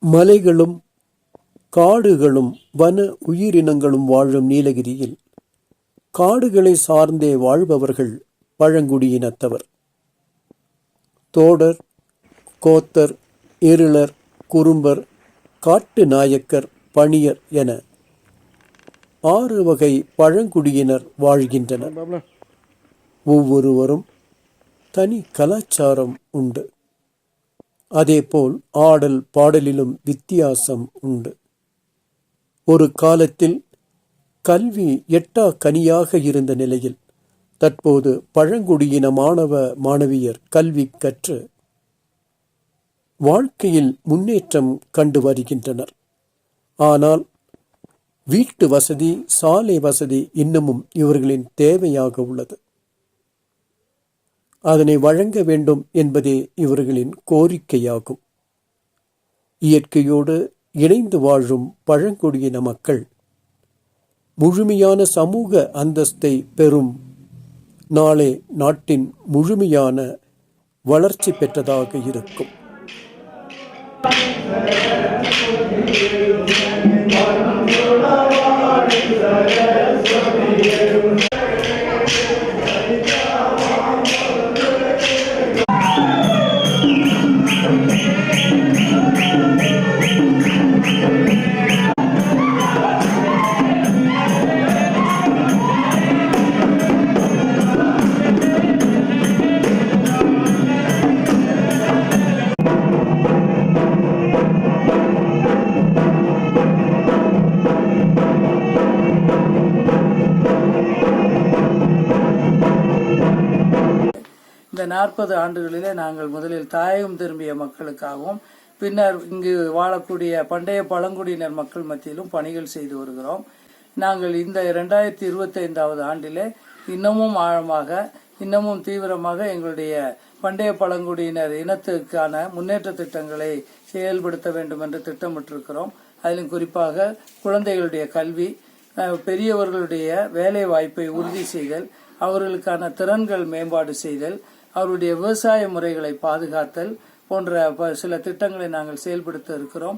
மலைகளும் காடுகளும் வன உயிரினங்களும் வாழும் நீலகிரியில் காடுகளை சார்ந்தே வாழ்பவர்கள் பழங்குடியினத்தவர். தோடர், கோத்தர், இருளர், குறும்பர், காட்டு நாயக்கர், பணியர் என 6 வகை பழங்குடியினர் வாழ்கின்றனர். ஒவ்வொருவரும் தனி கலாச்சாரம் உண்டு. அதேபோல் ஆடல் பாடலிலும் வித்தியாசம் உண்டு. ஒரு காலத்தில் கல்வி எட்டா கனியாக இருந்த நிலையில் தற்போது பழங்குடியின மாணவ மாணவியர் கல்வி கற்று வாழ்க்கையில் முன்னேற்றம் கண்டு வருகின்றனர். ஆனால் வீட்டு வசதி, சாலை வசதி இன்னமும் இவர்களின் தேவையாக உள்ளது. அதனை வழங்க வேண்டும் என்பதே இவர்களின் கோரிக்கையாகும். இயற்கையோடு இணைந்து வாழும் பழங்குடியின மக்கள் முழுமையான சமூக அந்தஸ்தை பெறும் நாளே நாட்டின் முழுமையான வளர்ச்சி பெற்றதாக இருக்கும். இந்த 40 ஆண்டுகளிலே நாங்கள் முதலில் தாயகம் திரும்பிய மக்களுக்காகவும் பின்னர் இங்கு வாழக்கூடிய பண்டைய பழங்குடியினர் மக்கள் மத்தியிலும் பணிகள் செய்து வருகிறோம். நாங்கள் இந்த 2025வது ஆண்டிலே இன்னமும் ஆழமாக, இன்னமும் தீவிரமாக எங்களுடைய பண்டைய பழங்குடியினர் இனத்துக்கான முன்னேற்ற திட்டங்களை செயல்படுத்த வேண்டும் என்று திட்டமிட்டிருக்கிறோம். அதிலும் குறிப்பாக குழந்தைகளுடைய கல்வி, பெரியவர்களுடைய வேலை வாய்ப்பை உறுதி செய்தல், அவர்களுக்கான திறன்கள் மேம்பாடு செய்தல், அவருடைய விவசாய முறைகளை பாதுகாத்தல் போன்ற சில திட்டங்களை நாங்கள் செயல்படுத்த இருக்கிறோம்.